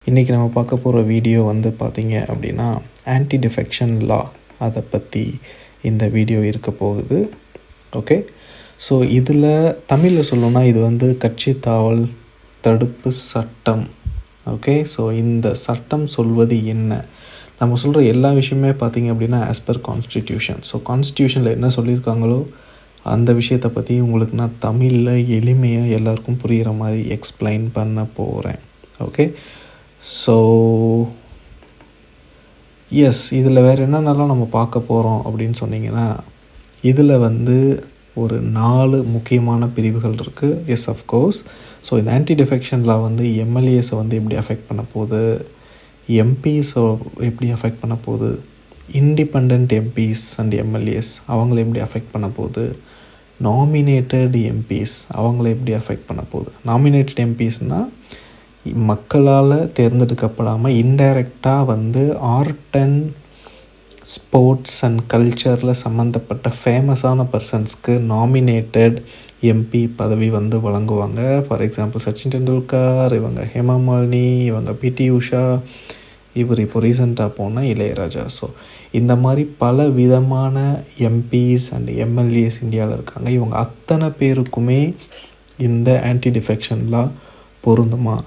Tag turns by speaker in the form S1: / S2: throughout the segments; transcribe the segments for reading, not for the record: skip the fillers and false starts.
S1: இன்றைக்கி நம்ம பார்க்க போகிற வீடியோ வந்து பார்த்திங்க அப்படின்னா ஆன்டி டிஃபெக்ஷன் லா அதை பற்றி இந்த வீடியோ இருக்க போகுது. ஓகே, ஸோ இதில் தமிழில் சொல்லணும்னா இது வந்து கட்சி தாவல் தடுப்பு சட்டம். ஓகே, ஸோ இந்த சட்டம் சொல்வது என்ன, நம்ம சொல்கிற எல்லா விஷயமே பார்த்திங்க அப்படின்னா ஆஸ் பர் கான்ஸ்டிடியூஷன். ஸோ கான்ஸ்டிடியூஷனில் என்ன சொல்லியிருக்காங்களோ அந்த விஷயத்தை பற்றி உங்களுக்கு நான் தமிழில் எளிமையாக எல்லாருக்கும் புரிகிற மாதிரி எக்ஸ்பிளைன் பண்ண போகிறேன். ஓகே, ஸோ எஸ், இதில் வேறு என்னென்னலாம் நம்ம பார்க்க போகிறோம் அப்படின்னு சொன்னிங்கன்னா, இதில் வந்து ஒரு 4 முக்கியமான பிரிவுகள் இருக்குது. Yes, of course. ஸோ இந்த ஆன்டி டிஃபெக்ஷன் லா வந்து எம்எல்ஏஸை வந்து எப்படி அஃபெக்ட் பண்ண போகுது, எம்பிஸை எப்படி அஃபெக்ட் பண்ண போகுது, இண்டிபெண்ட் எம்பிஸ் அண்ட் எம்எல்ஏஸ் அவங்கள எப்படி அஃபெக்ட் பண்ண போகுது, நாமினேட்டட் எம்பிஸ் அவங்கள எப்படி அஃபெக்ட் பண்ண போகுது. நாமினேட்டட் எம்பிஸ்னால் மக்களால் தேர்ந்தெடுக்கப்படாமல் இன்டைரக்டாக வந்து ஆர்ட் அண்ட் ஸ்போர்ட்ஸ் அண்ட் கல்ச்சரில் சம்மந்தப்பட்ட ஃபேமஸான பர்சன்ஸ்க்கு நாமினேட்டட் எம்பி பதவி வந்து வழங்குவாங்க. ஃபார் எக்ஸாம்பிள் சச்சின் டெண்டுல்கர், இவங்க ஹேமா மாலினி, இவங்க பிடி உஷா, இவர் இப்போ ரீசெண்டாக போன இளையராஜா. ஸோ இந்த மாதிரி பல விதமான எம்பிஸ் அண்ட் எம்எல்ஏஸ் இந்தியாவில் இருக்காங்க. இவங்க அத்தனை பேருக்குமே இந்த ஆன்டி டிஃபெக்ஷன் லா பொருந்துமா,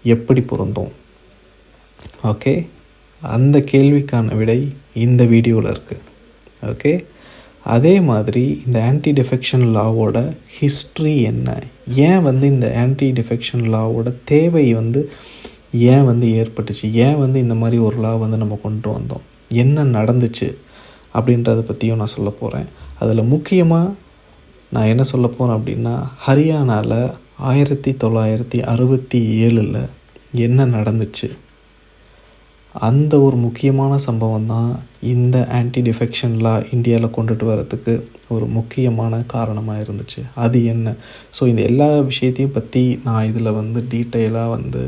S1: எப்படி பொருந்தும்? ஓகே, அந்த கேள்விக்கான விடை இந்த வீடியோவில் இருக்குது. ஓகே, அதே மாதிரி இந்த ஆன்டி டிஃபெக்ஷன் லாவோட ஹிஸ்ட்ரி என்ன, ஏன் வந்து இந்த ஆன்டி டிஃபெக்ஷன் லாவோட தேவை வந்து ஏன் வந்து ஏற்பட்டுச்சு, ஏன் வந்து இந்த மாதிரி ஒரு லா வந்து நம்ம கொண்டு வந்தோம், என்ன நடந்துச்சு அப்படின்றத பற்றியும் நான் சொல்ல போகிறேன். அதில் முக்கியமாக நான் என்ன சொல்ல போகிறேன் அப்படின்னா, ஹரியானாவில் 1967 என்ன நடந்துச்சு, அந்த ஒரு முக்கியமான சம்பவம் தான் இந்த ஆன்டி டிஃபெக்ஷன் லா இந்தியாவில் கொண்டுட்டு வரதுக்கு ஒரு முக்கியமான காரணமாக இருந்துச்சு. அது என்ன? ஸோ இந்த எல்லா விஷயத்தையும் பற்றி நான் இதில் வந்து டீட்டெயிலாக வந்து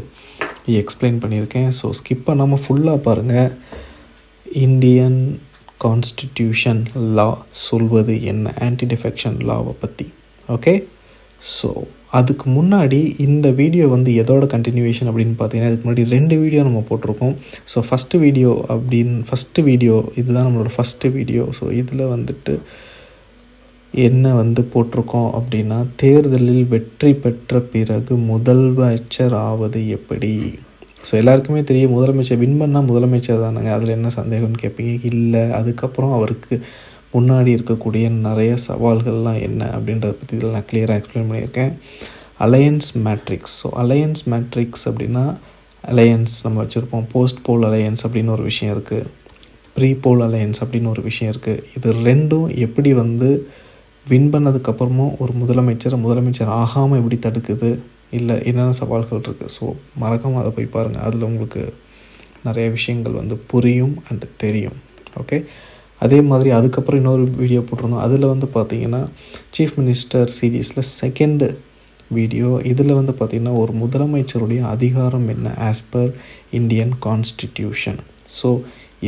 S1: எக்ஸ்பிளைன் பண்ணியிருக்கேன். ஸோ ஸ்கிப் பண்ணாமல் ஃபுல்லாக பாருங்கள். இந்தியன் கான்ஸ்டிடியூஷன் லா சொல்வது என்ன, ஆன்டி டிஃபெக்ஷன் லாவை பற்றி. ஓகே, ஸோ அதுக்கு முன்னாடி இந்த வீடியோ வந்து எதோட கண்டினியூவேஷன் அப்படின்னு பார்த்தீங்கன்னா, இதுக்கு முன்னாடி 2 வீடியோ நம்ம போட்டிருக்கோம். ஸோ ஃபஸ்ட்டு வீடியோ இதுதான் நம்மளோட ஃபஸ்ட்டு வீடியோ. ஸோ இதில் வந்துட்டு என்ன வந்து போட்டிருக்கோம் அப்படின்னா, தேர்தலில் வெற்றி பெற்ற பிறகு முதலமைச்சர் ஆவது எப்படி. ஸோ எல்லாருக்குமே தெரியும், முதலமைச்சர் வின் பண்ணால் முதலமைச்சர் தானேங்க, அதில் என்ன சந்தேகம்னு கேட்பீங்க. இல்லை, அதுக்கப்புறம் அவருக்கு முன்னாடி இருக்கக்கூடிய நிறைய சவால்கள்லாம் என்ன அப்படின்றத பற்றி இதில் நான் கிளியராக எக்ஸ்பிளைன் பண்ணியிருக்கேன். Alliance matrix. So alliance matrix அப்படின்னா, அலையன்ஸ் நம்ம வச்சுருப்போம். போஸ்ட் போல் அலையன்ஸ் அப்படின்னு ஒரு விஷயம் இருக்குது, ப்ரீ போல் அலையன்ஸ் அப்படின்னு ஒரு விஷயம் இருக்குது. இது ரெண்டும் எப்படி வந்து வின் பண்ணதுக்கப்புறமும் ஒரு முதலமைச்சர் ஆகாமல் எப்படி தடுக்குது, இல்லை என்னென்ன சவால்கள் இருக்குது. ஸோ மறக்காமல் அதை போய் பாருங்கள், அதில் உங்களுக்கு நிறைய விஷயங்கள் வந்து புரியும் அண்ட் தெரியும். ஓகே, அதே மாதிரி அதுக்கப்புறம் இன்னொரு வீடியோ போட்டிருந்தோம். அதில் வந்து பார்த்திங்கன்னா சீஃப் மினிஸ்டர் சீரீஸில் 2nd வீடியோ. இதில் வந்து பார்த்திங்கன்னா ஒரு முதலமைச்சருடைய அதிகாரம் என்ன as per Indian constitution. So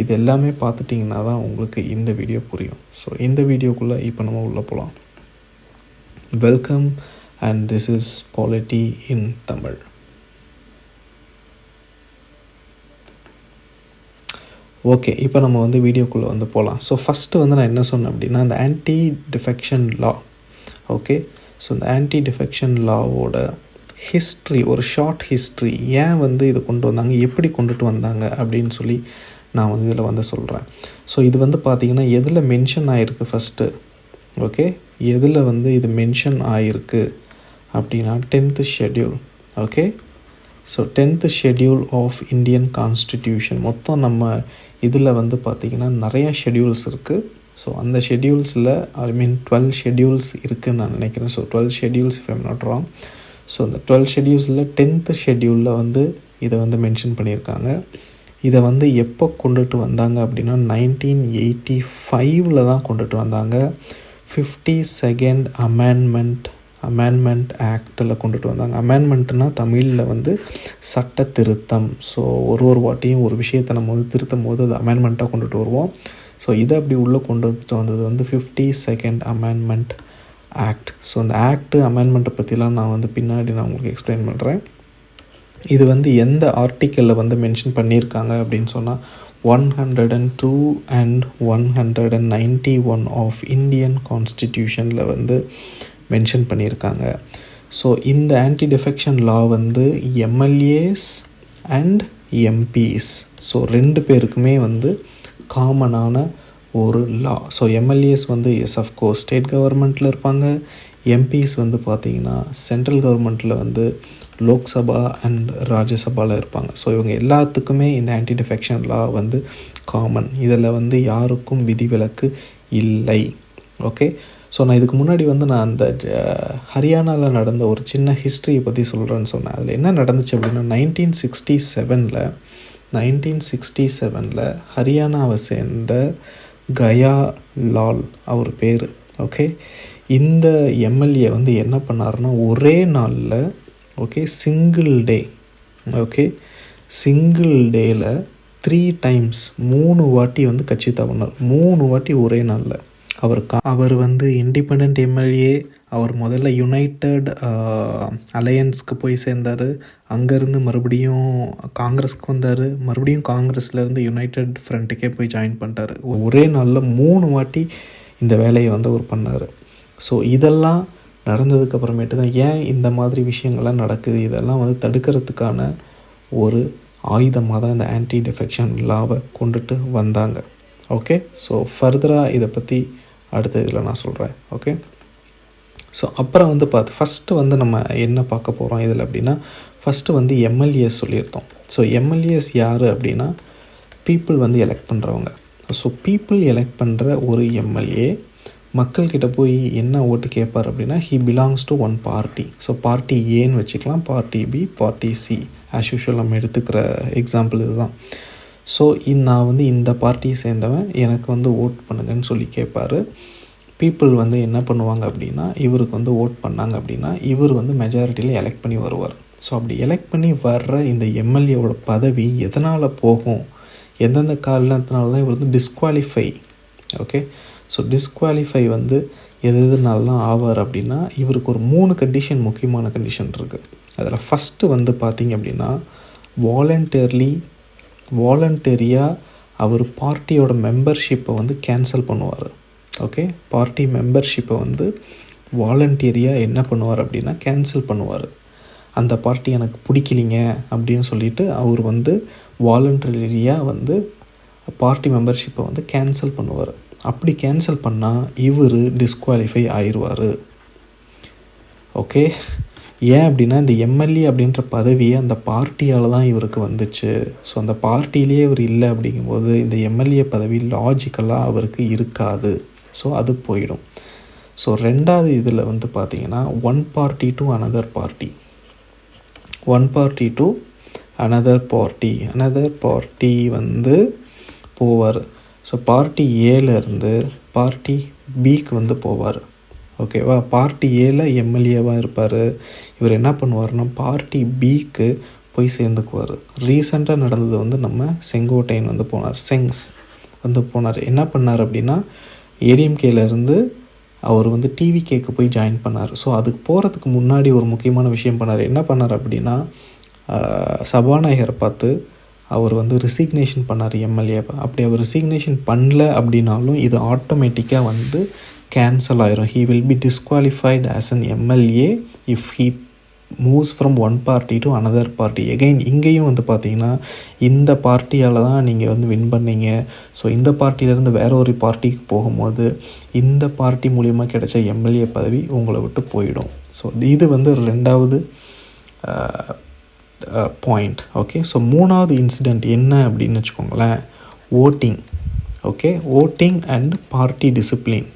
S1: இது எல்லாமே பார்த்துட்டிங்கன்னா தான் உங்களுக்கு இந்த வீடியோ புரியும். ஸோ இந்த வீடியோக்குள்ளே இப்போ நம்ம உள்ளே போகலாம். Welcome and this is polity in Tamil. Okay, இப்போ நம்ம வந்து வீடியோக்குள்ளே வந்து போகலாம். ஸோ ஃபஸ்ட்டு வந்து நான் என்ன சொன்னேன் அப்படின்னா, இந்த ஆன்டி டிஃபெக்ஷன் லா. ஓகே, ஸோ இந்த ஆன்டி டிஃபெக்ஷன் லாவோட ஹிஸ்ட்ரி, ஒரு ஷார்ட் ஹிஸ்ட்ரி, ஏன் வந்து இதை கொண்டு வந்தாங்க, எப்படி கொண்டுட்டு வந்தாங்க அப்படின்னு சொல்லி நான் வந்து இதில் வந்து சொல்கிறேன். ஸோ இது வந்து பார்த்திங்கன்னா எதில் மென்ஷன் ஆகிருக்கு ஃபஸ்ட்டு. ஓகே, எதில் வந்து இது மென்ஷன் ஆகிருக்கு அப்படின்னா 10th schedule. Okay, so 10th schedule of Indian constitution. மொத்தம் நம்ம இதில் வந்து பார்த்திங்கன்னா நிறைய ஷெட்யூல்ஸ் இருக்குது. ஸோ அந்த ஷெட்யூல்ஸில் 12 ஷெட்யூல்ஸ் இருக்குதுன்னு நான் நினைக்கிறேன். So 12 schedules if I'm not wrong. So அந்த 12 ஷெட்யூல்ஸில் 10th ஷெட்யூலில் வந்து இதை வந்து மென்ஷன் பண்ணியிருக்காங்க. இதை வந்து எப்போ கொண்டுட்டு வந்தாங்க அப்படின்னா 1985 தான் கொண்டுட்டு வந்தாங்க. 52nd அமெண்ட்மெண்ட் ஆக்டில் கொண்டுட்டு வந்தாங்க. அமெண்ட்மெண்ட்னால் தமிழில் வந்து சட்ட திருத்தம். ஸோ ஒரு வாட்டியும் ஒரு விஷயத்தை நம்ம வந்து திருத்தும் போது அது அமெண்ட்மெண்ட்டாக கொண்டுட்டு வருவோம். ஸோ இதை அப்படி உள்ளே கொண்டு வந்துட்டு வந்தது வந்து 52nd அமெண்ட்மெண்ட் ஆக்ட். ஸோ அந்த ஆக்டு அமெண்ட்மெண்ட்டை பற்றிலாம் நான் வந்து பின்னாடி நான் உங்களுக்கு எக்ஸ்பிளைன் பண்ணுறேன். இது வந்து எந்த ஆர்டிக்கலில் வந்து மென்ஷன் பண்ணியிருக்காங்க அப்படின்னு சொன்னால் 102 and 191 ஆஃப் இந்தியன் கான்ஸ்டிடியூஷனில் வந்து மென்ஷன் பண்ணியிருக்காங்க. ஸோ இந்த ஆன்டி டிஃபெக்ஷன் லா வந்து எம்எல்ஏஸ் அண்ட் எம்பிஸ், ஸோ 2 பேருக்குமே வந்து காமனான ஒரு லா. ஸோ எம்எல்ஏஸ் வந்து அஃப்கோர்ஸ் ஸ்டேட் கவர்மெண்ட்டில் இருப்பாங்க. எம்பிஸ் வந்து பார்த்திங்கன்னா சென்ட்ரல் கவர்மெண்ட்டில் வந்து லோக்சபா அண்ட் ராஜ்யசபாவில் இருப்பாங்க. ஸோ இவங்க எல்லாத்துக்குமே இந்த ஆன்டி டிஃபெக்ஷன் லா வந்து காமன். இதில் வந்து யாருக்கும் விதிவிலக்கு இல்லை. ஓகே, ஸோ நான் இதுக்கு முன்னாடி வந்து நான் அந்த ஹரியானாவில் நடந்த ஒரு சின்ன ஹிஸ்ட்ரியை பற்றி சொல்கிறேன்னு சொன்னேன். அதில் என்ன நடந்துச்சு அப்படின்னா 1967 ஹரியானாவை சேர்ந்த கயா லால் அவர் பேர். ஓகே, இந்த எம்எல்ஏ வந்து என்ன பண்ணாருன்னா ஒரே நாளில் சிங்கிள் டேயில் 3 times 3 வாட்டி வந்து கட்சி தவறினார். 3 வாட்டி ஒரே நாளில். அவர் வந்து இண்டிபெண்ட் எம்எல்ஏ. அவர் முதல்ல யுனைடெட் அலையன்ஸ்க்கு போய் சேர்ந்தார். அங்கேருந்து மறுபடியும் காங்கிரஸ்க்கு வந்தார். மறுபடியும் காங்கிரஸ்லேருந்து யுனைடெட் ஃப்ரண்ட்டுக்கே போய் ஜாயின் பண்ணிட்டார். ஒரே நாளில் 3 வாட்டி இந்த வேலையை வந்து அவர் பண்ணார். ஸோ இதெல்லாம் நடந்ததுக்கப்புறமேட்டு தான் ஏன் இந்த மாதிரி விஷயங்கள்லாம் நடக்குது, இதெல்லாம் வந்து தடுக்கிறதுக்கான ஒரு ஆயுதமாக தான் இந்த ஆன்டி டிஃபெக்ஷன் லாவை கொண்டுட்டு வந்தாங்க. ஓகே, ஸோ ஃபர்தராக இதை பற்றி அடுத்த இதில் நான் சொல்கிறேன். ஓகே, ஸோ அப்புறம் வந்து ஃபஸ்ட்டு வந்து நம்ம என்ன பார்க்க போகிறோம் இதில் அப்படின்னா, ஃபஸ்ட்டு வந்து எம்எல்ஏஸ் சொல்லியிருந்தோம். ஸோ எம்எல்ஏஸ் யார் அப்படின்னா பீப்புள் வந்து எலெக்ட் பண்ணுறவங்க. ஸோ பீப்புள் எலெக்ட் பண்ணுற ஒரு எம்எல்ஏ மக்கள்கிட்ட போய் என்ன ஓட்டு கேட்பார் அப்படின்னா he belongs to one party. So party ஏன்னு வச்சுக்கலாம், party B, party C. As usual நம்ம எடுத்துக்கிற எக்ஸாம்பிள் இதுதான். ஸோ நான் வந்து இந்த பார்ட்டியை சேர்ந்தவன், எனக்கு வந்து ஓட் பண்ணுங்கன்னு சொல்லி கேட்பார். பீப்புள் வந்து என்ன பண்ணுவாங்க அப்படின்னா இவருக்கு வந்து ஓட் பண்ணாங்க அப்படின்னா இவர் வந்து மெஜாரிட்டியில் எலெக்ட் பண்ணி வருவார். ஸோ அப்படி எலெக்ட் பண்ணி வர்ற இந்த எம்எல்ஏவோட பதவி எதனால் போகும், எந்தெந்த காரணத்தினால தான் இவர் வந்து டிஸ்குவாலிஃபை. ஓகே, ஸோ டிஸ்குவாலிஃபை வந்து எதுனாலலாம் ஆவார் அப்படின்னா இவருக்கு ஒரு 3 கண்டிஷன், முக்கியமான கண்டிஷன் இருக்குது. அதில் ஃபஸ்ட்டு வந்து பார்த்திங்க அப்படின்னா வாலண்டரியாக அவர் பார்ட்டியோட மெம்பர்ஷிப்பை வந்து கேன்சல் பண்ணுவார். ஓகே, பார்ட்டி மெம்பர்ஷிப்பை வந்து வாலண்டரியாக என்ன பண்ணுவார் அப்படின்னா கேன்சல் பண்ணுவார். அந்த பார்ட்டி எனக்கு பிடிக்கலிங்க அப்படின்னு சொல்லிட்டு அவர் வந்து வாலண்டரியாக வந்து பார்ட்டி மெம்பர்ஷிப்பை வந்து கேன்சல் பண்ணுவார். அப்படி கேன்சல் பண்ணால் இவர் டிஸ்குவாலிஃபை ஆயிடுவார். ஓகே, ஏன் அப்படின்னா இந்த எம்எல்ஏ அப்படின்ற பதவியை அந்த பார்ட்டியால் தான் இவருக்கு வந்துச்சு. ஸோ அந்த பார்ட்டியிலே இவர் இல்லை அப்படிங்கும்போது இந்த எம்எல்ஏ பதவி லாஜிக்கலாக அவருக்கு இருக்காது. ஸோ அது போயிடும். ஸோ 2வது இதில் வந்து பார்த்திங்கன்னா one party to another party வந்து போவார். ஸோ பார்ட்டி ஏலேருந்து பார்ட்டி பிக்கு வந்து போவார். ஓகேவா, பார்ட்டி ஏல எம்எல்ஏவாக இருப்பார். இவர் என்ன பண்ணுவார்னா பார்ட்டி பிக்கு போய் சேர்ந்துக்குவார். ரீசெண்டாக நடந்தது வந்து நம்ம செங்கோட்டையன் வந்து போனார், செங்ஸ் வந்து போனார். என்ன பண்ணார் அப்படின்னா ஏடிஎம்கேலேருந்து அவர் வந்து டிவிகேக்கு போய் ஜாயின் பண்ணார். ஸோ அதுக்கு போகிறதுக்கு முன்னாடி ஒரு முக்கியமான விஷயம் பண்ணார். என்ன பண்ணார் அப்படின்னா சபாநாயகரை பார்த்து அவர் வந்து ரிசிக்னேஷன் பண்ணார் எம்எல்ஏவை. அப்படி அவர் ரிசிக்னேஷன் பண்ணல அப்படின்னாலும் இது ஆட்டோமேட்டிக்காக வந்து கேன்சல் ஆயிரும். He will be disqualified as an MLA if he moves from one party to another party. Again இங்கேயும் வந்து பார்த்திங்கன்னா இந்த பார்ட்டியால் தான் நீங்கள் வந்து வின் பண்ணீங்க. ஸோ இந்த பார்ட்டியிலேருந்து வேற ஒரு பார்ட்டிக்கு போகும்போது இந்த பார்ட்டி மூலிமா கிடைச்ச எம்எல்ஏ பதவி உங்களை விட்டு போயிடும். ஸோ இது வந்து 2வது பாயிண்ட். ஓகே, ஸோ 3வது இன்சிடெண்ட் என்ன அப்படின்னு வச்சுக்கோங்களேன், voting. Okay, voting and party discipline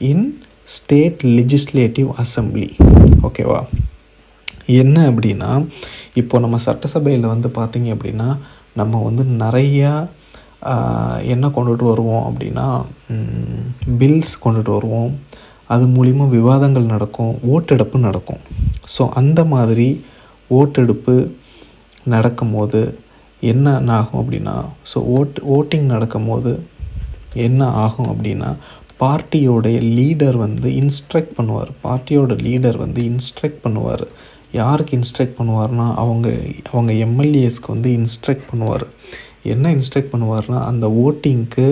S1: in state legislative assembly. ஓகேவா, என்ன அப்படின்னா இப்போ நம்ம சட்டசபையில் வந்து பார்த்திங்க அப்படின்னா நம்ம வந்து நிறையா என்ன கொண்டுட்டு வருவோம் அப்படின்னா பில்ஸ் கொண்டுட்டு வருவோம். அது மூலிமா விவாதங்கள் நடக்கும், ஓட்டெடுப்பு நடக்கும். ஸோ அந்த மாதிரி ஓட்டெடுப்பு நடக்கும்போது என்ன ஆகும் அப்படின்னா ஓட்டிங் நடக்கும்போது என்ன ஆகும் அப்படின்னா பார்ட்டியோடைய லீடர் வந்து இன்ஸ்ட்ரக்ட் பண்ணுவார். யாருக்கு இன்ஸ்ட்ரக்ட் பண்ணுவார்னா அவங்க எம்எல்ஏஸ்க்கு வந்து இன்ஸ்ட்ரக்ட் பண்ணுவார். என்ன இன்ஸ்ட்ரக்ட் பண்ணுவார்னா, அந்த ஓட்டிங்க்கு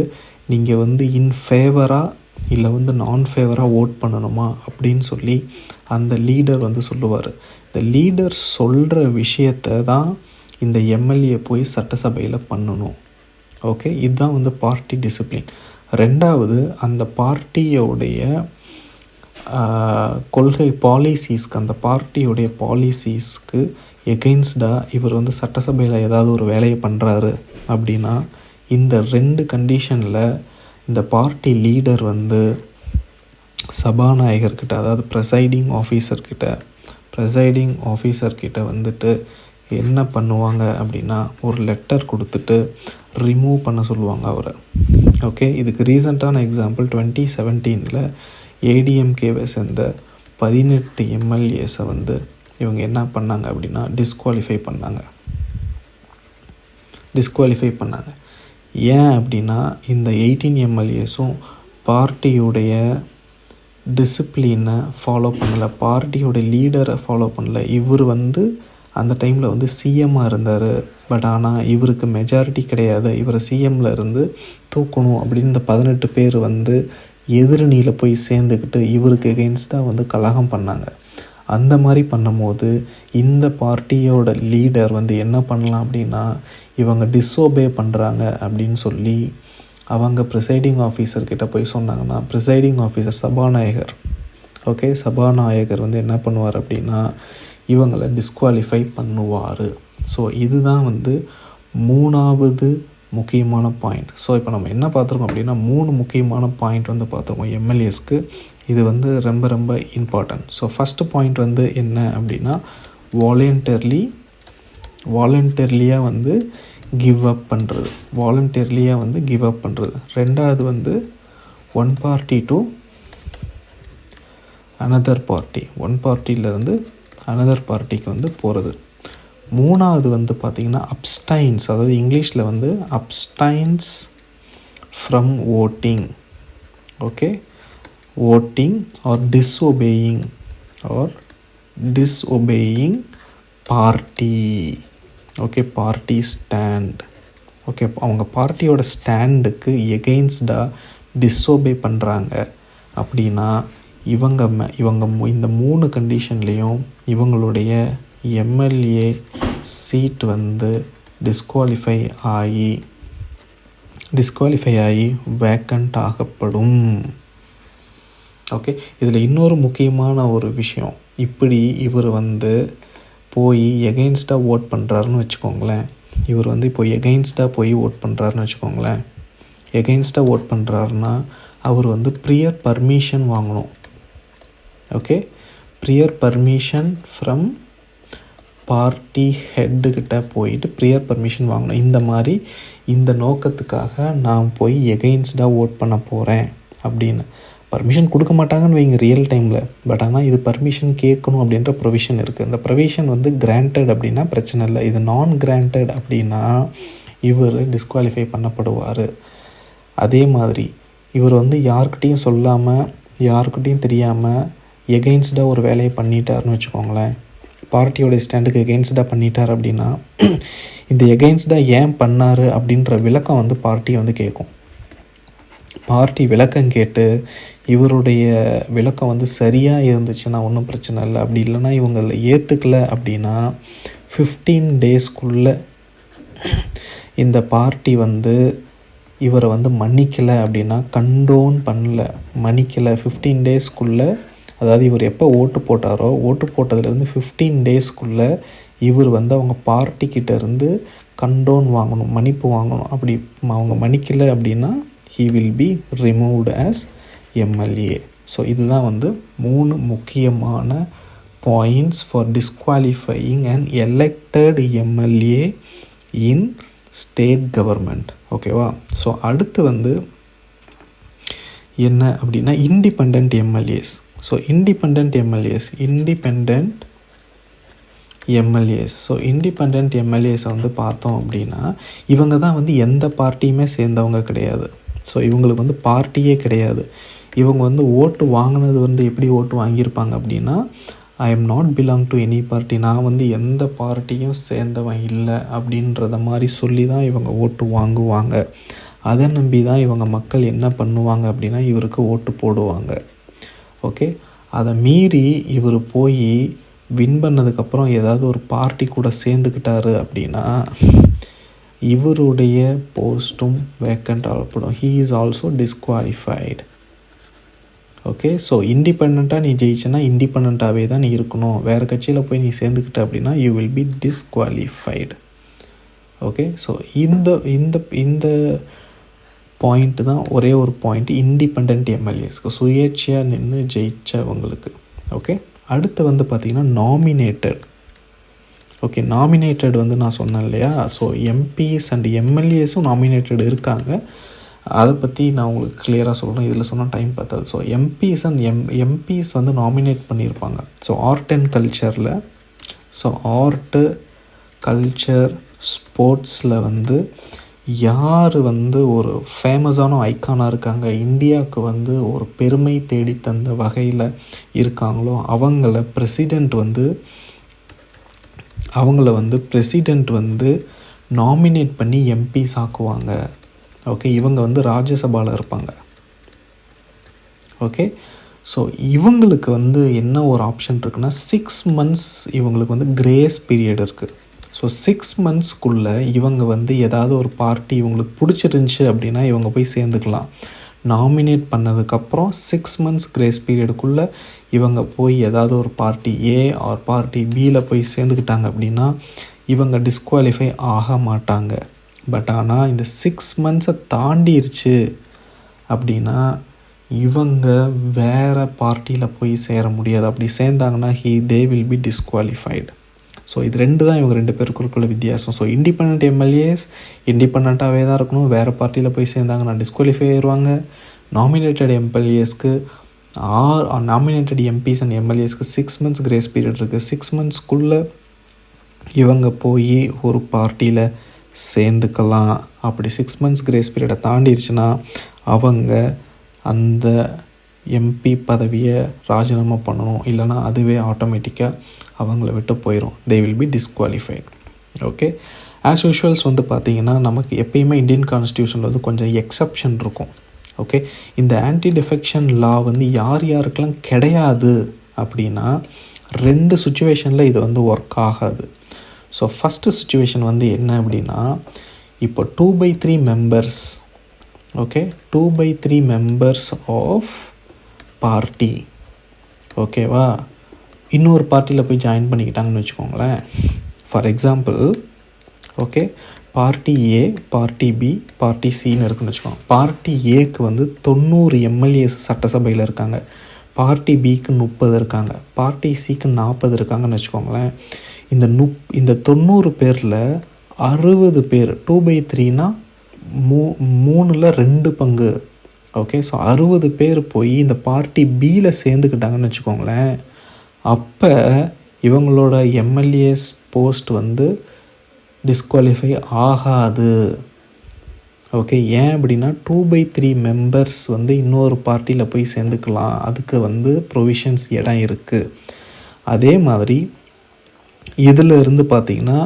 S1: நீங்கள் வந்து இன் ஃபேவராக இல்லை வந்து நான் ஃபேவராக ஓட் பண்ணணுமா அப்படின்னு சொல்லி அந்த லீடர் வந்து சொல்லுவார். இந்த லீடர் சொல்கிற விஷயத்தை தான் இந்த எம்எல்ஏ போய் சட்டசபையில் பண்ணணும். ஓகே, இதுதான் வந்து பார்ட்டி டிசிப்ளின். ரெண்டாவது, அந்த பார்ட்டியோடைய கொள்கை பாலிசிஸ்க்கு, அந்த பார்ட்டியோடைய பாலிசிஸ்க்கு எகெயின்ஸ்டாக இவர் வந்து சட்டசபையில் ஏதாவது ஒரு வேலையை பண்ணுறாரு அப்படின்னா, இந்த 2 கண்டிஷனில் இந்த பார்ட்டி லீடர் வந்து சபாநாயகர்கிட்ட, அதாவது ப்ரெசைடிங் ஆஃபீஸர்கிட்ட வந்துட்டு என்ன பண்ணுவாங்க அப்படின்னா, ஒரு லெட்டர் கொடுத்துட்டு ரிமூவ் பண்ண சொல்லுவாங்க அவரை. ஓகே, இதுக்கு ரீசெண்டான எக்ஸாம்பிள் 2017 ஏடிஎம்கேவை சேர்ந்த 18 எம்எல்ஏஸை வந்து இவங்க என்ன பண்ணாங்க அப்படின்னா டிஸ்குவாலிஃபை பண்ணாங்க. ஏன் அப்படின்னா, இந்த 18 எம்எல்ஏஸும் பார்ட்டியுடைய டிசிப்ளினை ஃபாலோ பண்ணலை, பார்ட்டியோட லீடரை ஃபாலோ பண்ணலை. இவர் வந்து அந்த டைமில் வந்து சிஎம்மாக இருந்தார். பட் ஆனால் இவருக்கு மெஜாரிட்டி கிடையாது. இவரை சிஎம்மில் இருந்து தூக்கணும் அப்படின்னு இந்த 18 பேர் வந்து எதிரணியில் போய் சேர்ந்துக்கிட்டு இவருக்கு எகெயின்ஸ்டாக வந்து கலகம் பண்ணாங்க. அந்த மாதிரி பண்ணும்போது இந்த பார்ட்டியோட லீடர் வந்து என்ன பண்ணலாம் அப்படின்னா, இவங்க டிஸ்ஓபே பண்ணுறாங்க அப்படின்னு சொல்லி அவங்க ப்ரிசைடிங் ஆஃபீஸர்கிட்ட போய் சொன்னாங்கன்னா, ப்ரிசைடிங் ஆஃபீஸர் சபாநாயகர் வந்து என்ன பண்ணுவார் அப்படின்னா, இவங்களை டிஸ்குவாலிஃபை பண்ணுவார். ஸோ இதுதான் வந்து 3வது முக்கியமான பாயிண்ட். ஸோ இப்போ நம்ம என்ன பார்த்துருக்கோம் அப்படின்னா, 3 முக்கியமான பாயிண்ட் வந்து பார்த்துருக்கோம் எம்எல்ஏஸ்க்கு. இது வந்து ரொம்ப ரொம்ப இம்பார்ட்டன்ட். ஸோ ஃபஸ்ட்டு பாயிண்ட் வந்து என்ன அப்படின்னா, வாலண்டரியாக வந்து கிவ் அப் பண்ணுறது. ரெண்டாவது வந்து one party to another party, one பார்ட்டியிலேருந்து அனதர் பார்ட்டிக்கு வந்து போகிறது. மூணாவது வந்து பார்த்திங்கன்னா அப்ஸ்டைன்ஸ், அதாவது இங்கிலீஷில் வந்து abstains from voting. Okay, voting or disobeying party. Okay, party stand. Okay, அவங்க பார்ட்டியோட ஸ்டாண்டுக்கு எகெயின்ஸ்டாக டிஸ்ஒபே பண்ணுறாங்க அப்படின்னா இவங்க இந்த 3 கண்டிஷன்லேயும் இவங்களுடைய எம்எல்ஏ சீட் வந்து டிஸ்குவாலிஃபை ஆகி வேக்கண்ட் ஆகப்படும். ஓகே, இதில் இன்னொரு முக்கியமான ஒரு விஷயம், இப்படி இவர் வந்து போய் எகெயின்ஸ்டாக ஓட் பண்ணுறாருன்னு வச்சுக்கோங்களேன். இவர் வந்து இப்போ எகெயின்ஸ்டாக போய் ஓட் பண்ணுறாருன்னு வச்சுக்கோங்களேன். எகெயின்ஸ்டாக ஓட் பண்ணுறாருன்னா அவர் வந்து ப்ரியர் பர்மிஷன் வாங்கணும். Okay, prior permission from party ஹெட்டுக்கிட்ட போயிட்டு ப்ரியர் பர்மிஷன் வாங்கணும். இந்த மாதிரி இந்த நோக்கத்துக்காக நான் போய் எகெயின்ஸ்டாக ஓட் பண்ண போகிறேன் அப்படின்னு பர்மிஷன் கொடுக்க மாட்டாங்கன்னு வைங்க ரியல் டைமில். பட் ஆனால் இது பர்மிஷன் கேட்கணும் அப்படின்ற ப்ரொவிஷன் இருக்குது. இந்த ப்ரொவிஷன் வந்து கிராண்டட் அப்படின்னா பிரச்சனை இல்லை. இது நான் கிராண்டட் அப்படின்னா இவர் டிஸ்குவாலிஃபை பண்ணப்படுவார். அதே மாதிரி இவர் வந்து யார்கிட்டையும் சொல்லாமல், யார்கிட்டையும் தெரியாமல் எகெயின்ஸ்டாக ஒரு வேலையை பண்ணிட்டாருன்னு வச்சுக்கோங்களேன். பார்ட்டியோடைய ஸ்டாண்டுக்கு எகெயின்ஸ்டாக பண்ணிட்டார் அப்படின்னா இந்த எகெயின்ஸ்டாக ஏன் பண்ணார் அப்படின்ற விளக்கம் வந்து பார்ட்டியை வந்து கேட்கும். பார்ட்டி விளக்கம் கேட்டு இவருடைய விளக்கம் வந்து சரியாக இருந்துச்சுன்னா ஒன்றும் பிரச்சனை இல்லை. அப்படி இல்லைன்னா இவங்க ஏற்றுக்கலை அப்படின்னா 15 டேஸ்க்குள்ளே இந்த பார்ட்டி வந்து இவரை வந்து மன்னிக்கலை அப்படின்னா, கண்டோன் பண்ணல, மன்னிக்கலை, 15 டேஸ்க்குள்ளே, அதாவது இவர் எப்போ ஓட்டு போட்டாரோ ஓட்டு போட்டதுலேருந்து 15 டேஸ்க்குள்ளே இவர் வந்து அவங்க பார்ட்டிக்கிட்ட இருந்து கண்டோன் வாங்கணும், மன்னிப்பு வாங்கணும். அப்படி அவங்க மன்னிக்கலை அப்படின்னா he will be removed as MLA. So இதுதான் வந்து 3 முக்கியமான points for disqualifying and elected MLA in state government. ஓகேவா? ஸோ அடுத்து வந்து என்ன அப்படின்னா இண்டிபெண்ட் எம்எல்ஏஸ். ஸோ இண்டிபெண்ட் எம்எல்ஏஸை வந்து பார்த்தோம் அப்படின்னா இவங்க தான் வந்து எந்த பார்ட்டியுமே சேர்ந்தவங்க கிடையாது. ஸோ இவங்களுக்கு வந்து பார்ட்டியே கிடையாது. இவங்க வந்து ஓட்டு வாங்கினது வந்து எப்படி ஓட்டு வாங்கியிருப்பாங்க அப்படின்னா, I am not belong to any party, நான் வந்து எந்த பார்ட்டியும் சேர்ந்தவன் இல்லை அப்படின்றத மாதிரி சொல்லி தான் இவங்க ஓட்டு வாங்குவாங்க. அதை நம்பி தான் இவங்க மக்கள் என்ன பண்ணுவாங்க அப்படின்னா இவருக்கு ஓட்டு போடுவாங்க. ஓகே, அதை மீறி இவர் போய் வின் பண்ணதுக்கப்புறம் ஏதாவது ஒரு பார்ட்டி கூட சேர்ந்துக்கிட்டாரு அப்படின்னா இவருடைய போஸ்ட்டும் வேக்கண்ட் ஆகப்படும். He is also disqualified. Okay, so இண்டிபெண்ட்டாக நீ ஜெயிச்சனா இண்டிபெண்ட்டாகவே தான் நீ இருக்கணும். வேறு கட்சியில் போய் நீ சேர்ந்துக்கிட்ட அப்படின்னா you will be disqualified. Okay, so இந்த இந்த இந்த பாயிண்ட்டு தான் ஒரே ஒரு பாயிண்ட் இண்டிபெண்ட் எம்எல்ஏஸ்க்கு, சுயேட்சையாக நின்று ஜெயித்தவங்களுக்கு. ஓகே, அடுத்து வந்து பார்த்திங்கன்னா நாமினேட்டட். ஓகே, நாமினேட்டட் வந்து நான் சொன்னேன் இல்லையா, ஸோ எம்பிஸ் அண்ட் எம்எல்ஏஸும் நாமினேட்டட் இருக்காங்க. அதை பற்றி நான் உங்களுக்கு கிளியராக சொல்கிறேன், இதில் சொன்னால் டைம் பார்த்தாது. ஸோ எம்பிஸ் அண்ட் எம்பிஸ் வந்து நாமினேட் பண்ணியிருப்பாங்க. ஸோ ஆர்ட் அண்ட் கல்ச்சரில், ஸோ ஆர்ட்டு கல்ச்சர் ஸ்போர்ட்ஸில் வந்து யார் வந்து ஒரு ஃபேமஸான ஐக்கானாக இருக்காங்க, இந்தியாவுக்கு வந்து ஒரு பெருமை தேடி தந்த வகையில் இருக்காங்களோ அவங்கள பிரசிடெண்ட் வந்து நாமினேட் பண்ணி எம்பிஸ் ஆக்குவாங்க. ஓகே, இவங்க வந்து ராஜ்யசபாவில் இருப்பாங்க. ஓகே, ஸோ இவங்களுக்கு வந்து என்ன ஒரு ஆப்ஷன் இருக்குன்னா 6 months இவங்களுக்கு வந்து கிரேஸ் பீரியட் இருக்குது. ஸோ 6 monthsக்குள்ளே இவங்க வந்து ஏதாவது ஒரு பார்ட்டி இவங்களுக்கு பிடிச்சிருந்துச்சி அப்படின்னா இவங்க போய் சேர்ந்துக்கலாம். நாமினேட் பண்ணதுக்கப்புறம் 6 months கிரேஸ் பீரியடுக்குள்ளே இவங்க போய் ஏதாவது ஒரு பார்ட்டி ஏ ஆர் பார்ட்டி பியில் போய் சேர்ந்துக்கிட்டாங்க அப்படின்னா இவங்க டிஸ்குவாலிஃபை ஆக மாட்டாங்க. பட் ஆனால் இந்த 6 months தாண்டிருச்சு அப்படின்னா இவங்க வேறு பார்ட்டியில் போய் சேர முடியாது. அப்படி சேர்ந்தாங்கன்னா they will be disqualified. So இது தான் இவங்க 2 பேருக்குள்ள வித்தியாசம். ஸோ இண்டிபெண்ட் எம்எல்ஏஸ் இண்டிபெண்ட்டாகவே தான் இருக்கணும், வேறு பார்ட்டியில் போய் சேர்ந்தாங்கன்னா டிஸ்குவாலிஃபை ஆயிடுவாங்க. நாமினேட்டட் எம்எல்ஏஸ்க்கு நாமினேட்டட் எம்பிஸ் அண்ட் எம்எல்ஏஸ்க்கு 6 months கிரேஸ் பீரியட் இருக்குது. 6 monthsக்குள்ளே இவங்க போய் ஒரு பார்ட்டியில் சேர்ந்துக்கலாம். அப்படி 6 months கிரேஸ் பீரியடை தாண்டிடுச்சுன்னா அவங்க அந்த எம்பி பதவியை ராஜினாமா பண்ணணும், இல்லைனா அதுவே ஆட்டோமேட்டிக்காக அவங்கள விட்டு போயிடும். They will be disqualified. Okay, as usuals வந்து பார்த்திங்கன்னா நமக்கு எப்பயுமே இந்தியன் கான்ஸ்டியூஷனில் வந்து கொஞ்சம் எக்ஸப்ஷன் இருக்கும். ஓகே, இந்த ஆன்டி டிஃபெக்ஷன் லா வந்து யாருக்கெல்லாம் கிடையாது அப்படின்னா 2 சுச்சுவேஷனில் இது வந்து ஒர்க் ஆகாது. ஸோ ஃபஸ்ட்டு சுச்சுவேஷன் வந்து என்ன அப்படின்னா, இப்போ 2/3 members, okay 2/3 members of party, ஓகேவா, இன்னொரு பார்ட்டியில் போய் ஜாயின் பண்ணிக்கிட்டாங்கன்னு வச்சுக்கோங்களேன். For example, okay, party A, party B, party சின்னு இருக்குன்னு வச்சுக்கோங்க. பார்ட்டி ஏக்கு வந்து 90 எம்எல்ஏஸ் சட்டசபையில் இருக்காங்க, பார்ட்டி பிக்கு 30 இருக்காங்க, பார்ட்டி சிக்கு 40 இருக்காங்கன்னு வச்சுக்கோங்களேன். இந்த 90 பேரில் 60 பேர் 2/3னா 3/2 பங்கு. ஓகே, ஸோ 60 பேர் போய் இந்த பார்ட்டி பியில் சேர்ந்துக்கிட்டாங்கன்னு வச்சுக்கோங்களேன். அப்போ இவங்களோட எம்எல்ஏஸ் போஸ்ட் வந்து டிஸ்குவாலிஃபை ஆகாது. ஓகே, ஏன் அப்படின்னா 2/3 மெம்பர்ஸ் வந்து இன்னொரு பார்ட்டியில் போய் சேர்ந்துக்கலாம், அதுக்கு வந்து ப்ரொவிஷன்ஸ் இடம் இருக்குது. அதே மாதிரி இதில் இருந்து பார்த்திங்கன்னா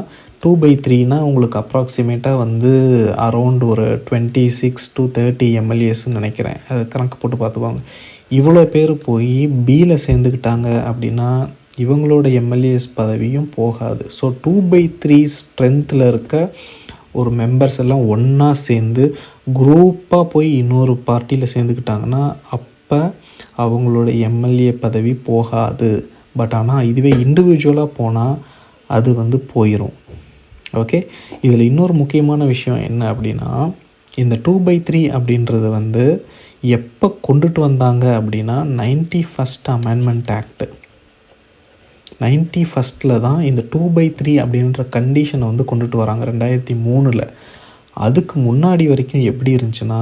S1: 2/3னா உங்களுக்கு அப்ராக்சிமேட்டாக வந்து அரௌண்ட் ஒரு 26 to 30 எம்எல்ஏஸ்ன்னு நினைக்கிறேன், அது கணக்கு போட்டு பார்த்துக்குவாங்க. இவ்வளோ பேர் போய் பியில் சேர்ந்துக்கிட்டாங்க அப்படின்னா இவங்களோட எம்எல்ஏஸ் பதவியும் போகாது. ஸோ 2/3 ஸ்ட்ரென்த்தில் இருக்க ஒரு மெம்பர்ஸ் எல்லாம் ஒன்றா சேர்ந்து குரூப்பாக போய் இன்னொரு பார்ட்டியில் சேர்ந்துக்கிட்டாங்கன்னா அப்போ அவங்களோட எம்எல்ஏ பதவி போகாது. பட் ஆனால் இதுவே இண்டிவிஜுவலாக போனால் அது வந்து போயிடும். ஓகே, இதில் இன்னொரு முக்கியமான விஷயம் என்ன அப்படின்னா, இந்த 2/3 அப்படின்றது வந்து எப்போ கொண்டுட்டு வந்தாங்க அப்படின்னா 91st அமெண்ட்மெண்ட் ஆக்ட் 91st தான் இந்த 2/3 அப்படின்ற கண்டிஷனை வந்து கொண்டுட்டு வராங்க 2003. அதுக்கு முன்னாடி வரைக்கும் எப்படி இருந்துச்சுன்னா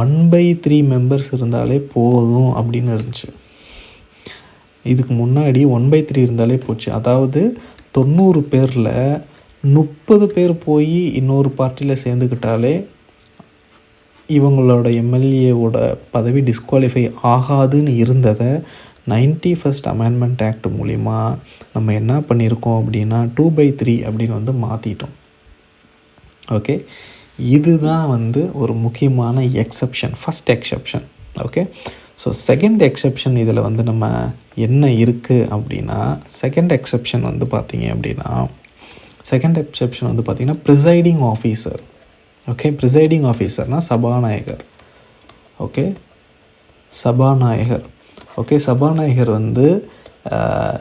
S1: 1/3 மெம்பர்ஸ் இருந்தாலே போதும் அப்படின்னு இருந்துச்சு. இதுக்கு முன்னாடி 1/3 இருந்தாலே போச்சு. அதாவது 90 பேரில் 30 பேர் போய் இன்னொரு பார்ட்டியில் சேர்ந்துக்கிட்டாலே இவங்களோட எம்எல்ஏவோட பதவி டிஸ்குவாலிஃபை ஆகாதுன்னு இருந்ததை 91st அமெண்ட்மெண்ட் ஆக்ட் மூலிமா நம்ம என்ன பண்ணியிருக்கோம் அப்படின்னா 2/3 அப்படின்னு வந்து மாற்றிட்டோம். ஓகே, இதுதான் வந்து ஒரு முக்கியமான exception, first exception. Okay, so second exception இதில் வந்து நம்ம என்ன இருக்குது அப்படின்னா, செகண்ட் எக்ஸப்ஷன் வந்து பார்த்திங்க அப்படின்னா, செகண்ட் எக்ஸப்ஷன் வந்து பார்த்திங்கன்னா ப்ரிசைடிங் ஆஃபீஸர். ஓகே, ப்ரிசைடிங் ஆஃபீஸர்னால் சபாநாயகர். ஓகே, சபாநாயகர். ஓகே, சபாநாயகர் வந்து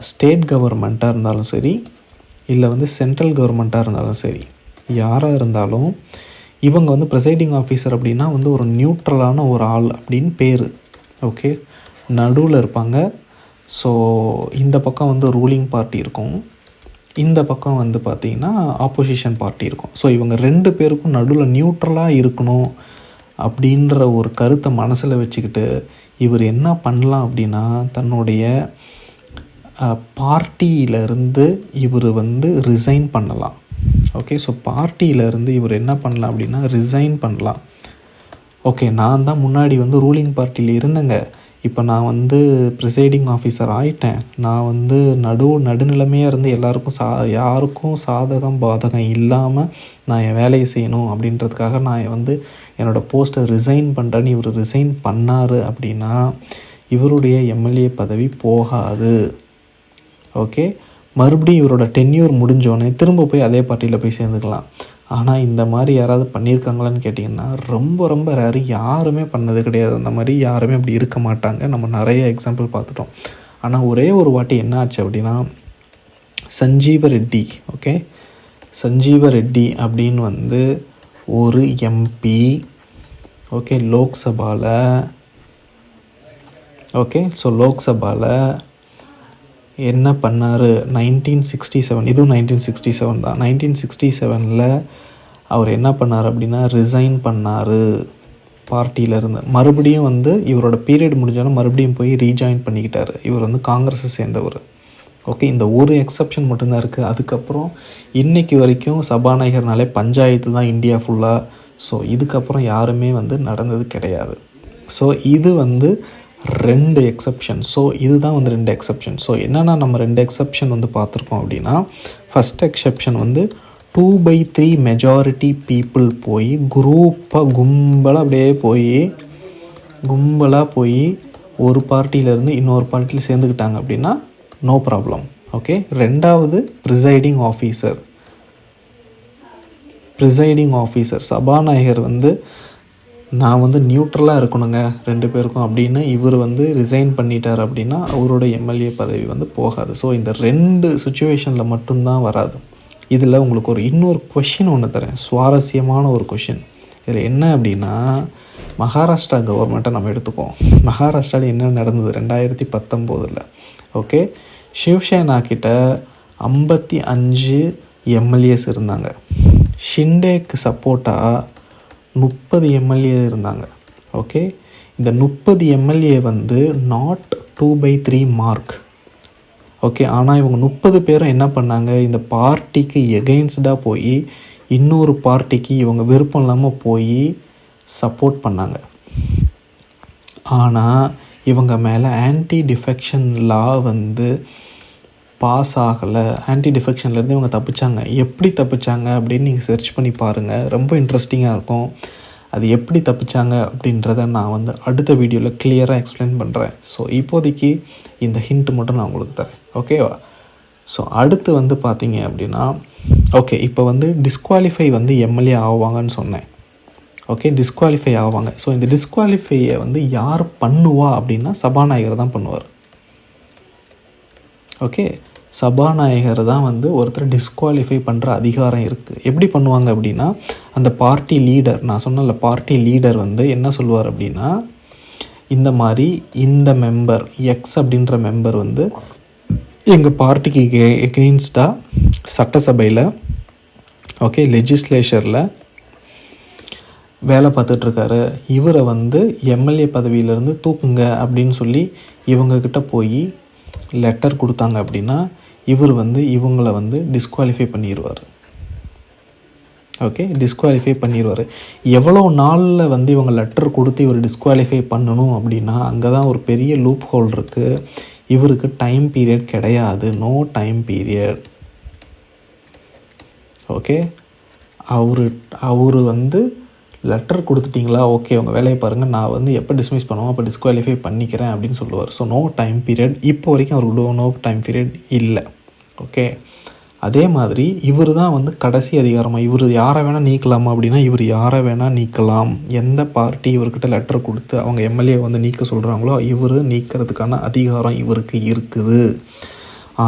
S1: ஸ்டேட் கவர்மெண்ட்டாக இருந்தாலும் சரி, இல்லை வந்து சென்ட்ரல் கவர்மெண்ட்டாக இருந்தாலும் சரி, யாராக இருந்தாலும் இவங்க வந்து ப்ரிசைடிங் ஆஃபீஸர் அப்படின்னா வந்து ஒரு நியூட்ரலான ஒரு ஆள் அப்படின்னு பேர். ஓகே, நடுவில் இருப்பாங்க. ஸோ இந்த பக்கம் வந்து ரூலிங் பார்ட்டி இருக்கும், இந்த பக்கம் வந்து பார்த்திங்கன்னா ஆப்போசிஷன் பார்ட்டி இருக்கும். ஸோ இவங்க 2 பேருக்கும் நடுவில் நியூட்ரலாக இருக்கணும் அப்படின்ற ஒரு கருத்தை மனசில் வச்சுக்கிட்டு இவர் என்ன பண்ணலாம் அப்படின்னா, தன்னுடைய பார்ட்டியிலேருந்து இவர் வந்து ரிசைன் பண்ணலாம். ஓகே, ஸோ பார்ட்டியிலேருந்து இவர் என்ன பண்ணலாம் அப்படின்னா ரிசைன் பண்ணலாம். ஓகே, நான் தான் முன்னாடி வந்து ரூலிங் பார்ட்டியில் இருந்தேங்க, இப்போ நான் வந்து ப்ரிசைடிங் ஆஃபீஸர் ஆகிட்டேன், நான் வந்து நடுநிலைமையாக இருந்து யாருக்கும் சாதகம் பாதகம் இல்லாமல் நான் என் வேலையை செய்யணும் அப்படின்றதுக்காக நான் வந்து என்னோடய போஸ்ட்டை ரிசைன் பண்ணுறேன்னு இவர் ரிசைன் பண்ணார் அப்படின்னா இவருடைய எம்எல்ஏ பதவி போகாது. ஓகே, மறுபடியும் இவரோட டென்யூர் முடிஞ்சோடனே திரும்ப போய் அதே பார்ட்டியில் போய் சேர்ந்துக்கலாம். ஆனால் இந்த மாதிரி யாராவது பண்ணியிருக்காங்களான்னு கேட்டிங்கன்னா ரொம்ப ரொம்ப ரேரு, யாருமே பண்ணது கிடையாது. அந்த மாதிரி யாருமே அப்படி இருக்க மாட்டாங்க. நம்ம நிறைய எக்ஸாம்பிள் பார்த்துட்டோம். ஆனால் ஒரே ஒரு வாட்டி என்ன ஆச்சு அப்படின்னா, சஞ்சீவ ரெட்டி. ஓகே, சஞ்சீவ ரெட்டி அப்படின்னு வந்து ஒரு எம்பி. ஓகே, லோக்சபாவில். ஓகே, ஸோ லோக்சபாவில் என்ன பண்ணார், 1967, இதுவும் 1967 தான். 1967 அவர் என்ன பண்ணார் அப்படின்னா ரிசைன் பண்ணார் பார்ட்டியிலேருந்து. மறுபடியும் வந்து இவரோட பீரியட் முடிஞ்சோன்னா மறுபடியும் போய் ரீஜாயின் பண்ணிக்கிட்டார். இவர் வந்து காங்கிரஸை சேர்ந்தவர். ஓகே, இந்த ஒரு எக்ஸப்ஷன் மட்டும்தான் இருக்குது. அதுக்கப்புறம் இன்றைக்கி வரைக்கும் சபாநாயகர்னாலே பஞ்சாயத்து தான் இந்தியா ஃபுல்லாக. ஸோ இதுக்கப்புறம் யாருமே வந்து நடந்தது கிடையாது. ஸோ இது வந்து 2 எக்ஸப்ஷன். ஸோ இதுதான் வந்து 2 எக்ஸப்ஷன். ஸோ என்னென்னா நம்ம 2 எக்ஸப்ஷன் வந்து பார்த்துருக்கோம் அப்படின்னா, ஃபஸ்ட் எக்ஸப்ஷன் வந்து 2/3 மெஜாரிட்டி பீப்புள் போய் கும்பலாக அப்படியே கும்பலாக போய் ஒரு பார்ட்டியிலேருந்து இன்னொரு பார்ட்டியில் சேர்ந்துக்கிட்டாங்க அப்படின்னா நோ ப்ராப்ளம். ஓகே, ரெண்டாவது ப்ரிசைடிங் ஆஃபீஸர் சபாநாயகர் வந்து நான் வந்து நியூட்ரலாக இருக்கணுங்க 2 பேருக்கும் அப்படின்னு இவர் வந்து ரிசைன் பண்ணிட்டார் அப்படின்னா அவரோட எம்எல்ஏ பதவி வந்து போகாது. ஸோ இந்த 2 சுச்சுவேஷனில் மட்டும்தான் வராது. இதில் உங்களுக்கு இன்னொரு கொஷின் ஒன்று தரேன், சுவாரஸ்யமான ஒரு கொஷின். இதில் என்ன அப்படின்னா, மகாராஷ்டிரா கவர்மெண்ட்டை நம்ம எடுத்துக்கோம். மகாராஷ்டிராவில் என்ன நடந்தது 2019? ஓகே, சிவசேனா கிட்ட 55 எம்எல்ஏஸ் இருந்தாங்க. ஷிண்டேக்கு சப்போர்ட்டாக 30 எம்எல்ஏ இருந்தாங்க. ஓகே, இந்த 30 எம்எல்ஏ வந்து நாட் 2/3 மார்க். ஓகே, ஆனால் இவங்க 30 பேரும் என்ன பண்ணாங்க, இந்த பார்ட்டிக்கு எகெயின்ஸ்டாக போய் இன்னொரு பார்ட்டிக்கு இவங்க விருப்பம் இல்லாமல் போய் சப்போர்ட் பண்ணாங்க. ஆனால் இவங்க மேலே ஆன்டி டிஃபெக்ஷன் லா வந்து பாஸ் ஆகலை. ஆன்டி டிஃபெக்ஷன்லேருந்து இவங்க தப்பிச்சாங்க. எப்படி தப்பிச்சாங்க அப்படின்னு நீங்கள் சர்ச் பண்ணி பாருங்கள், ரொம்ப இன்ட்ரெஸ்டிங்காக இருக்கும். அது எப்படி தப்பிச்சாங்க அப்படின்றத நான் வந்து அடுத்த வீடியோவில் கிளியராக எக்ஸ்பிளைன் பண்ணுறேன். ஸோ இப்போதைக்கு இந்த ஹிண்ட் மட்டும் நான் உங்களுக்கு தரேன். ஓகேவா? ஸோ அடுத்து வந்து பார்த்தீங்க அப்படின்னா, ஓகே, இப்போ வந்து டிஸ்குவாலிஃபை வந்து எம்எல்ஏ ஆவாங்கன்னு சொன்னேன். ஓகே, டிஸ்குவாலிஃபை ஆவாங்க. ஸோ இந்த டிஸ்குவாலிஃபையை வந்து யார் பண்ணுவா அப்படின்னா சபாநாயகர் தான் பண்ணுவார். ஓகே, சபாநாயகர் தான் வந்து ஒருத்தர் டிஸ்குவாலிஃபை பண்ணுற அதிகாரம் இருக்குது. எப்படி பண்ணுவாங்க அப்படின்னா, அந்த பார்ட்டி லீடர், நான் சொன்னல பார்ட்டி லீடர் வந்து என்ன சொல்லுவார் அப்படின்னா, இந்த மாதிரி இந்த மெம்பர் எக்ஸ் அப்படின்ற மெம்பர் வந்து எங்கள் பார்ட்டிக்கு எகெயின்ஸ்டாக சட்டசபையில் ஓகே லெஜிஸ்லேச்சரில் வேலை பார்த்துட்ருக்காரு, இவரை வந்து எம்எல்ஏ பதவியிலேருந்து தூக்குங்க அப்படின்னு சொல்லி இவங்கக்கிட்ட போய் லெட்டர் கொடுத்தாங்க அப்படின்னா இவர் வந்து இவங்கள வந்து டிஸ்குவாலிஃபை பண்ணிடுவார். ஓகே, டிஸ்குவாலிஃபை பண்ணிடுவார். எவ்வளோ நாளில் வந்து இவங்க லெட்டர் கொடுத்து இவர் டிஸ்குவாலிஃபை பண்ணணும் அப்படின்னா அங்கே தான் ஒரு பெரிய லூப் ஹோல் இருக்குது. இவருக்கு டைம் பீரியட் கிடையாது, நோ டைம் பீரியட். ஓகே, அவர் வந்து லெட்டர் கொடுத்துட்டிங்களா, ஓகே உங்கள் வேலையை பாருங்கள், நான் வந்து எப்போ டிஸ்மிஸ் பண்ணுவோம் அப்போ டிஸ்குவாலிஃபை பண்ணிக்கிறேன் அப்படின்னு சொல்லுவார். So no time period. இப்போ வரைக்கும் அவருக்கு நோ டைம் பீரியட் இல்லை. ஓகே, அதே மாதிரி இவர் தான் வந்து கடைசி அதிகாரமாக, இவர் யாரை வேணால் நீக்கலாமா அப்படின்னா இவர் யாரை வேணால் நீக்கலாம். எந்த பார்ட்டி இவர்கிட்ட லெட்டர் கொடுத்து அவங்க எம்எல்ஏ வந்து நீக்க சொல்கிறாங்களோ இவர் நீக்கிறதுக்கான அதிகாரம் இவருக்கு இருக்குது.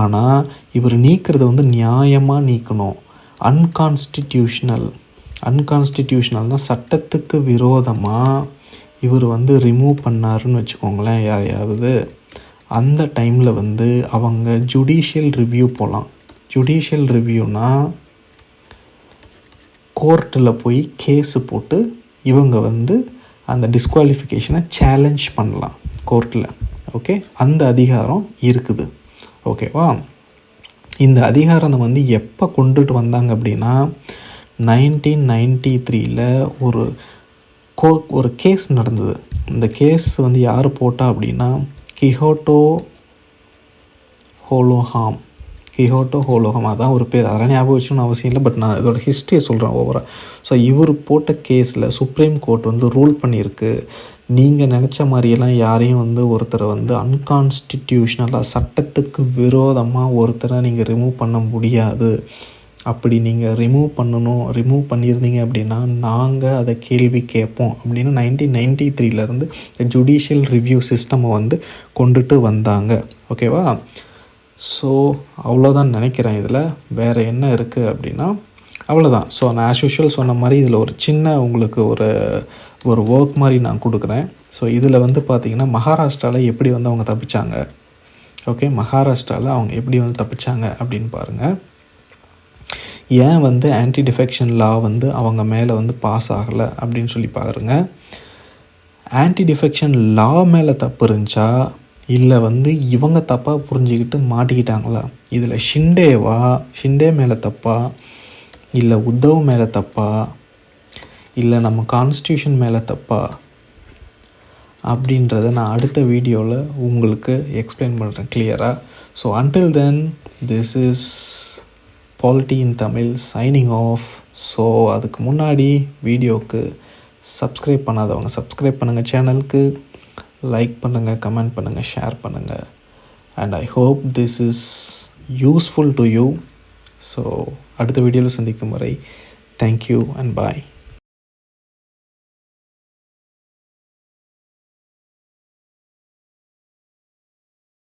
S1: ஆனால் இவர் நீக்கிறது வந்து நியாயமாக நீக்கணும். அன்கான்ஸ்டிடியூஷனல்னால் சட்டத்துக்கு விரோதமாக இவர் வந்து ரிமூவ் பண்ணாருன்னு வச்சுக்கோங்களேன் யாரையாவது, அந்த டைமில் வந்து அவங்க ஜுடிஷியல் ரிவ்யூ போகலாம். ஜுடிஷியல் ரிவ்யூனால் கோர்ட்டில் போய் கேஸு போட்டு இவங்க வந்து அந்த டிஸ்குவாலிஃபிகேஷனை சேலஞ்ச் பண்ணலாம் கோர்ட்டில். ஓகே, அந்த அதிகாரம் இருக்குது. ஓகேவா, இந்த அதிகாரம் வந்து எப்போ கொண்டுட்டு வந்தாங்க அப்படின்னா 1993 ஒரு கேஸ் நடந்தது. இந்த கேஸ் வந்து யார் போட்டா அப்படின்னா கிஹோட்டோ ஹோலோஹாம் அதான் ஒரு பேர். அதெல்லாம் ஞாபகம் வச்சுன்னு அவசியம் இல்லை, பட் நான் இதோட ஹிஸ்ட்ரியை சொல்கிறேன் ஓவராக. ஸோ இவர் போட்ட கேஸில் சுப்ரீம் கோர்ட் வந்து ரூல் பண்ணியிருக்கு, நீங்கள் நினச்ச மாதிரியெல்லாம் யாரையும் வந்து ஒருத்தரை வந்து அன்கான்ஸ்டிடியூஷனலாக சட்டத்துக்கு விரோதமாக ஒருத்தரை நீங்கள் ரிமூவ் பண்ண முடியாது. அப்படி நீங்கள் ரிமூவ் பண்ணியிருந்தீங்க அப்படின்னா நாங்கள் அதை கேள்வி கேட்போம் அப்படின்னு 1993 ஜுடிஷியல் ரிவ்யூ சிஸ்டமை வந்து கொண்டுட்டு வந்தாங்க. ஓகேவா, ஸோ அவ்வளோதான் நினைக்கிறேன். இதில் வேறு என்ன இருக்குது அப்படின்னா அவ்வளோதான். ஸோ நான் ஆஸ் யூஷுவல் சொன்ன மாதிரி இதில் ஒரு சின்ன உங்களுக்கு ஒரு ஒர்க் மாதிரி நான் கொடுக்குறேன். ஸோ இதில் வந்து பார்த்திங்கன்னா மகாராஷ்டிராவில் எப்படி வந்து அவங்க தப்பிச்சாங்க. ஓகே, மகாராஷ்டிராவில் அவங்க எப்படி வந்து தப்பிச்சாங்க அப்படின்னு பாருங்கள். ஏன் வந்து ஆன்டி டிஃபெக்ஷன் லா வந்து அவங்க மேலே வந்து பாஸ் ஆகலை அப்படின்னு சொல்லி பாருங்கள். ஆன்டி டிஃபெக்ஷன் லா மேலே தப்பு இருந்துச்சா இல்லை வந்து இவங்க தப்பாக புரிஞ்சுக்கிட்டு மாட்டிக்கிட்டாங்களா? இதில் ஷிண்டே மேலே தப்பா, இல்லை உத்தவ் மேலே தப்பா, இல்லை நம்ம கான்ஸ்டியூஷன் மேலே தப்பா அப்படின்றத நான் அடுத்த வீடியோவில் உங்களுக்கு எக்ஸ்பிளைன் பண்ணுறேன் கிளியராக. So until then this is polity in Tamil signing off. So அதுக்கு முன்னாடி வீடியோவுக்கு சப்ஸ்கிரைப் பண்ணாதவங்க சப்ஸ்கிரைப் பண்ணுங்கள், சேனலுக்கு லைக் பண்ணுங்கள், கமெண்ட் பண்ணுங்கள், ஷேர் பண்ணுங்கள். And I hope this is useful to you. So அடுத்த வீடியோவில் சந்திக்கும் வரை தேங்க்யூ அண்ட் பாய்.